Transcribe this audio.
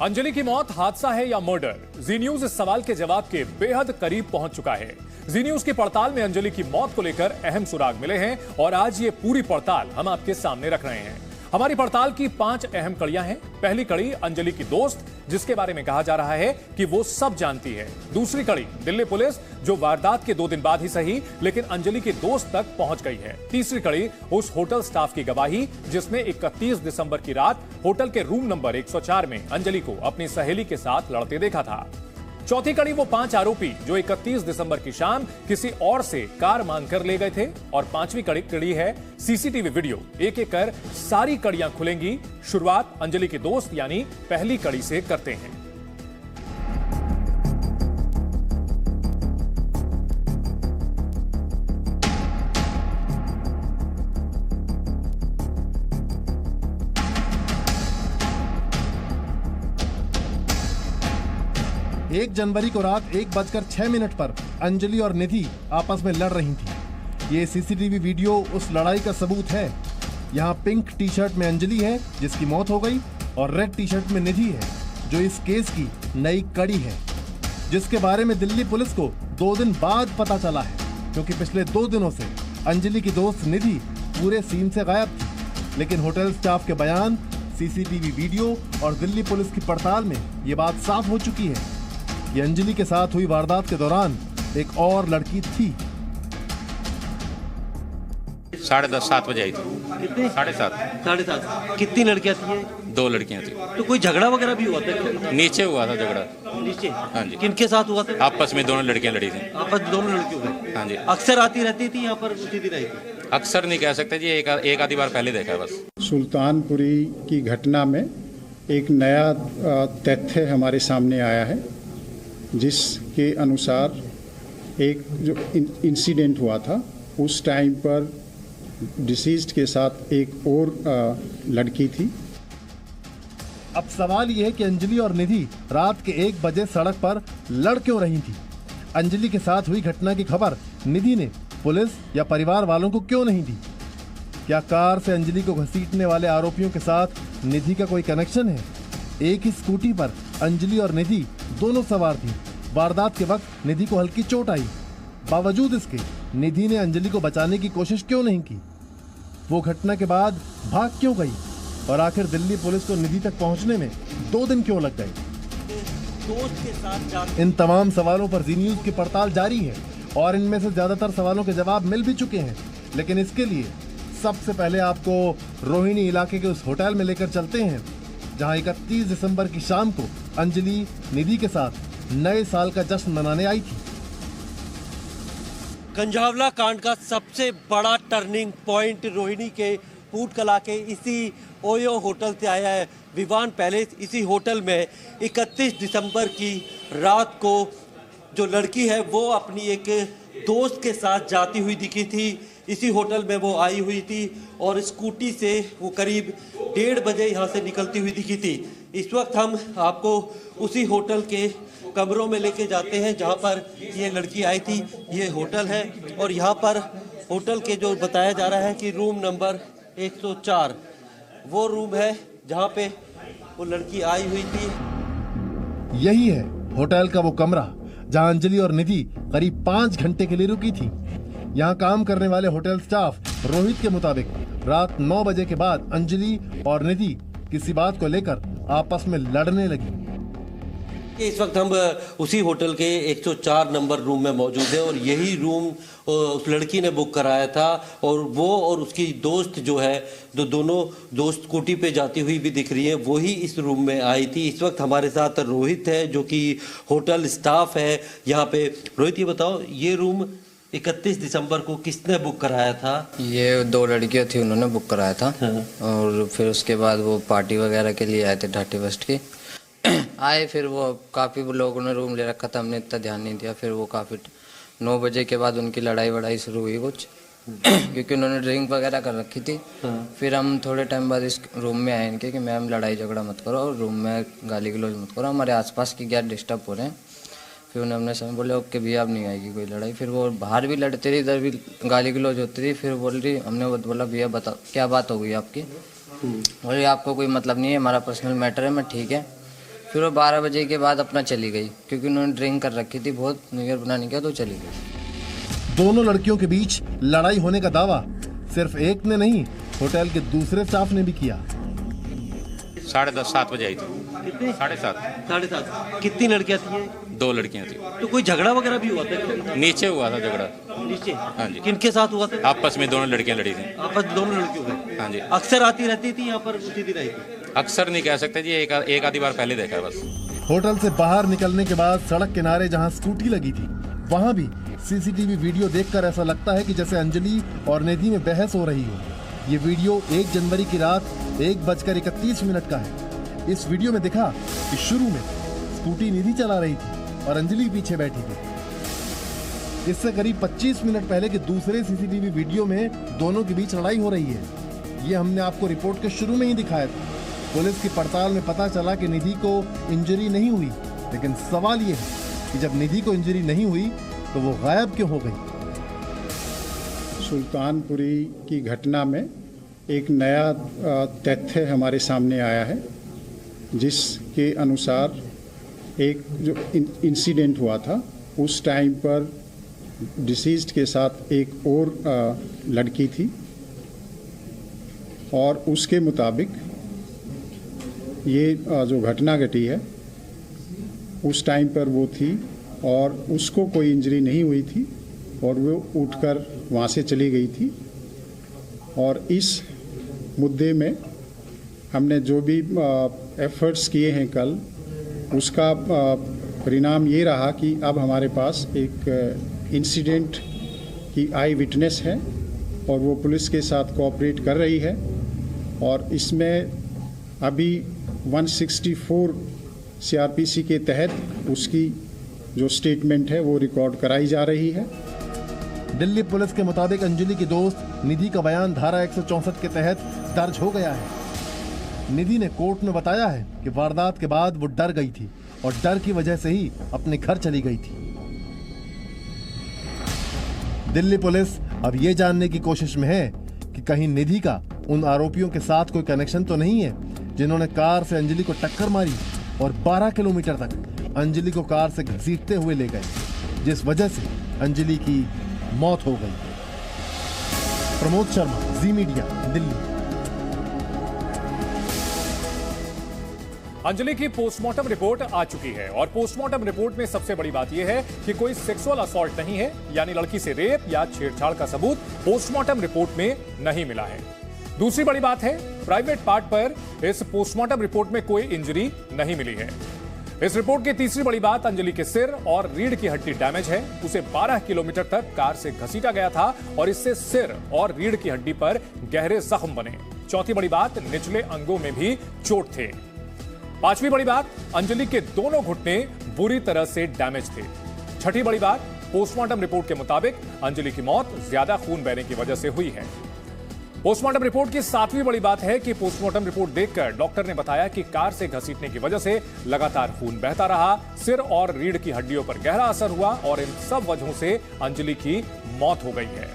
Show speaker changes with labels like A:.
A: अंजलि की मौत हादसा है या मर्डर? जी न्यूज इस सवाल के जवाब के बेहद करीब पहुंच चुका है। जी न्यूज की पड़ताल में अंजलि की मौत को लेकर अहम सुराग मिले हैं और आज ये पूरी पड़ताल हम आपके सामने रख रहे हैं। हमारी पड़ताल की 5 अहम कड़ियां हैं। पहली कड़ी अंजलि की दोस्त, जिसके बारे में कहा जा रहा है कि वो सब जानती है। दूसरी कड़ी दिल्ली पुलिस, जो वारदात के 2 दिन बाद ही सही लेकिन अंजलि के दोस्त तक पहुंच गई है। तीसरी कड़ी उस होटल स्टाफ की गवाही जिसने 31 दिसंबर की रात होटल के रूम नंबर 104 में अंजलि को अपनी सहेली के साथ लड़ते देखा था। चौथी कड़ी वो 5 आरोपी जो 31 दिसंबर की शाम किसी और से कार मांगकर ले गए थे। और 5वीं कड़ी है सीसीटीवी वीडियो। एक एक कर सारी कड़ियां खुलेंगी। शुरुआत अंजलि के दोस्त यानी पहली कड़ी से करते हैं।
B: एक जनवरी को रात 1:06 पर अंजलि और निधि आपस में लड़ रही थी। ये सीसीटीवी वीडियो उस लड़ाई का सबूत है। यहाँ पिंक टी शर्ट में अंजलि है जिसकी मौत हो गई और रेड टी शर्ट में निधि है जो इस केस की नई कड़ी है, जिसके बारे में दिल्ली पुलिस को 2 दिन बाद पता चला है, क्योंकि पिछले 2 दिनों से अंजलि की दोस्त निधि पूरे सीन से गायब थी। लेकिन होटल स्टाफ के बयान, सीसीटीवी वीडियो और दिल्ली पुलिस की पड़ताल में ये बात साफ हो चुकी है। ये अंजलि के साथ हुई वारदात के दौरान एक और लड़की थी।
C: 10:30 7 बजे आई थी।
D: कितनी?
C: 7:30।
D: कितनी लड़कियां थी ये?
C: 2 लड़कियां थी।
D: तो कोई झगड़ा वगैरह भी हुआ था?
C: नीचे हुआ था झगड़ा।
D: नीचे?
C: हाँ जी।
D: किनके साथ हुआ था?
C: आपस में दोनों लड़कियां लड़ी थी।
D: आपस में दोनों लड़कियों में?
C: हाँ जी।
D: अक्सर आती रहती थी यहाँ पर? उसी दिन आई थी?
C: अक्सर नहीं कह सकते जी, एक आधी बार पहले देखा है बस।
E: सुल्तानपुरी की घटना में एक नया तथ्य हमारे सामने आया है, जिसके अनुसार एक जो इंसिडेंट हुआ था उस टाइम पर डिसीज्ड के साथ एक और लड़की थी।
B: अब सवाल यह है कि अंजलि और निधि रात के 1 बजे सड़क पर लड़ क्यों रही थी? अंजलि के साथ हुई घटना की खबर निधि ने पुलिस या परिवार वालों को क्यों नहीं दी? क्या कार से अंजलि को घसीटने वाले आरोपियों के साथ निधि का कोई कनेक्शन है? एक ही स्कूटी पर अंजलि और निधि दोनों सवार थी। वारदात के वक्त निधि को हल्की चोट आई। बावजूद इसके निधि ने अंजलि को बचाने की कोशिश क्यों नहीं की? वो घटना के बाद भाग क्यों गई? और आखिर दिल्ली पुलिस को निधि तक पहुंचने में 2 दिन क्यों लग गए?
D: दोस्त के साथ
B: इन तमाम सवालों पर जी न्यूज की पड़ताल जारी है और इनमें से ज्यादातर सवालों के जवाब मिल भी चुके हैं। लेकिन इसके लिए सबसे पहले आपको रोहिणी इलाके के उस होटल में लेकर चलते हैं जहां 31 दिसंबर की शाम को अंजलि निधि के साथ नए साल का जश्न मनाने आई थी।
D: कंझावला कांड का सबसे बड़ा टर्निंग पॉइंट रोहिणी के पूट कला के इसी ओयो होटल से आया है। विवान पैलेस, इसी होटल में 31 दिसंबर की रात को जो लड़की है वो अपनी एक दोस्त के साथ जाती हुई दिखी थी। इसी होटल में वो आई हुई थी और स्कूटी से वो करीब 1:30 बजे यहाँ से निकलती हुई दिखी थी। इस वक्त हम आपको उसी होटल के कमरों में लेके जाते हैं जहाँ पर ये लड़की आई थी। ये होटल है और यहाँ पर होटल के जो बताया जा रहा है कि रूम नंबर 104 वो रूम है जहाँ पे वो लड़की आई हुई थी।
B: यही है होटल का वो कमरा जहां अंजलि और निधि करीब 5 घंटे के लिए रुकी थी। यहाँ काम करने वाले होटल स्टाफ रोहित के मुताबिक रात 9 बजे के बाद अंजलि और निधि किसी बात को लेकर आपस में लड़ने लगी।
D: इस वक्त हम उसी होटल के 104 नंबर रूम में मौजूद हैं और यही रूम उस लड़की ने बुक कराया था और वो और उसकी दोस्त जो है, जो दोनों दोस्त स्कूटी पे जाती हुई भी दिख रही है, वही इस रूम में आई थी। इस वक्त हमारे साथ रोहित है जो कि होटल स्टाफ है यहाँ पे। रोहित, ये बताओ, ये रूम 31 दिसंबर को किसने बुक कराया था?
F: ये 2 लड़कियां थी, उन्होंने बुक कराया था। हाँ। और फिर उसके बाद वो पार्टी वगैरह के लिए आए थे 30 के आए। फिर वो काफ़ी लोगों ने रूम ले रखा था, हमने इतना ध्यान नहीं दिया। फिर वो काफ़ी 9 बजे के बाद उनकी लड़ाई वड़ाई शुरू हुई कुछ क्योंकि उन्होंने ड्रिंक वगैरह कर रखी थी। हाँ। फिर हम थोड़े टाइम बाद इस रूम में आए इनके कि मैम लड़ाई झगड़ा मत करो और रूम में गाली गलौज मत करो, हमारे आसपास की गेस्ट डिस्टर्ब हो रहे हैं। फिर उन्होंने अपने समय बोले ओके भैया अब नहीं आएगी कोई लड़ाई। फिर वो बाहर भी लड़ते रही, इधर भी गाली गलौज होती रही। फिर बोल रही, हमने बोला भैया बताओ क्या बात हो गई आपकी? बोले आपको कोई मतलब नहीं है, हमारा पर्सनल मैटर है। मैं ठीक है। फिर वो 12 बजे के बाद अपना चली गई, क्योंकि उन्होंने ड्रिंक कर रखी थी बहुत, निगर बनाने का, तो चली गई।
B: दोनों लड़कियों के बीच लड़ाई होने का दावा सिर्फ एक ने नहीं, होटल के दूसरे स्टाफ ने भी किया।
C: 7:30 बजे आई थी।
D: कितने?
C: 7:30।
D: 7:30। कितनी लड़कियां थी ये?
C: 2 लड़कियां थी।
D: तो कोई झगड़ा वगैरह भी हुआ था?
C: नीचे हुआ था झगड़ा।
D: नीचे?
C: हाँ जी।
D: किनके साथ हुआ था?
C: आपस में दोनों लड़कियां लड़ी थी।
D: आपस में दोनों लड़कियों का?
C: हाँ जी।
D: अक्सर आती रहती थी यहाँ पर, उसी दिन आई थी?
C: अक्सर नहीं कह सकते जी, एक आधी बार पहले देखा है बस।
B: होटल से बाहर निकलने के बाद सड़क किनारे जहां स्कूटी लगी थी, वहां भी सीसीटीवी वीडियो देखकर ऐसा लगता है कि जैसे अंजलि और निधि में बहस हो रही हो। ये वीडियो 1 जनवरी की रात 1:31 का है। इस वीडियो में दिखा कि शुरू में स्कूटी निधि चला रही थी और अंजलि पीछे बैठी थी। इससे करीब 25 मिनट पहले के दूसरे सीसीटीवी वीडियो में दोनों के बीच लड़ाई हो रही है। ये हमने आपको रिपोर्ट के शुरू में ही दिखाया था। पुलिस की पड़ताल में पता चला कि निधि को इंजरी नहीं हुई, लेकिन सवाल ये है कि जब निधि को इंजरी नहीं हुई तो वो गायब क्यों हो गई?
E: सुल्तानपुरी की घटना में एक नया तथ्य हमारे सामने आया है, जिसके अनुसार एक जो इंसिडेंट हुआ था उस टाइम पर डिसीज्ड के साथ एक और लड़की थी, और उसके मुताबिक ये जो घटना घटी है उस टाइम पर वो थी और उसको कोई इंजरी नहीं हुई थी और वो उठकर वहाँ से चली गई थी। और इस मुद्दे में हमने जो भी एफर्ट्स किए हैं कल, उसका परिणाम ये रहा कि अब हमारे पास एक इंसिडेंट की आई विटनेस है और वो पुलिस के साथ कोऑपरेट कर रही है, और इसमें अभी 164 सीआरपीसी के तहत उसकी जो स्टेटमेंट है वो रिकॉर्ड कराई जा रही है।
B: दिल्ली पुलिस के मुताबिक अंजलि की दोस्त निधि का बयान धारा 164 के तहत दर्ज हो गया है। निधि ने कोर्ट में बताया है कि वारदात के बाद वो डर गई थी और डर की वजह से ही अपने घर चली गई थी। दिल्ली पुलिस अब ये जानने की कोशिश में है कि कहीं निधि का उन आरोपियों के साथ कोई कनेक्शन तो नहीं है जिन्होंने कार से अंजलि को टक्कर मारी और 12 किलोमीटर तक अंजलि को कार से घसीटते हुए ले गए, जिस वजह से अंजलि की मौत हो गई। प्रमोद शर्मा, जी मीडिया, दिल्ली।
A: अंजलि की पोस्टमार्टम रिपोर्ट आ चुकी है और पोस्टमार्टम रिपोर्ट में सबसे बड़ी बात यह है कि कोई सेक्सुअल असॉल्ट नहीं है, यानी लड़की से रेप या छेड़छाड़ का सबूत पोस्टमार्टम रिपोर्ट में नहीं मिला है। दूसरी बड़ी बात है, प्राइवेट पार्ट पर इस पोस्टमार्टम रिपोर्ट में कोई इंजरी नहीं मिली है। इस रिपोर्ट की तीसरी बड़ी बात, अंजलि के सिर और रीढ़ की हड्डी डैमेज है। उसे 12 किलोमीटर तक कार से घसीटा गया था और इससे सिर और रीढ़ की हड्डी पर गहरे जख्म बने। चौथी बड़ी बात, निचले अंगों में भी चोट थे। पांचवी बड़ी बात, अंजलि के दोनों घुटने बुरी तरह से डैमेज थे। छठी बड़ी बात, पोस्टमार्टम रिपोर्ट के मुताबिक अंजलि की मौत ज्यादा खून बहने की वजह से हुई है। पोस्टमार्टम रिपोर्ट की सातवीं बड़ी बात है कि पोस्टमार्टम रिपोर्ट देखकर डॉक्टर ने बताया कि कार से घसीटने की वजह से लगातार खून बहता रहा, सिर और रीढ़ की हड्डियों पर गहरा असर हुआ और इन सब वजहों से अंजलि की मौत हो गई है।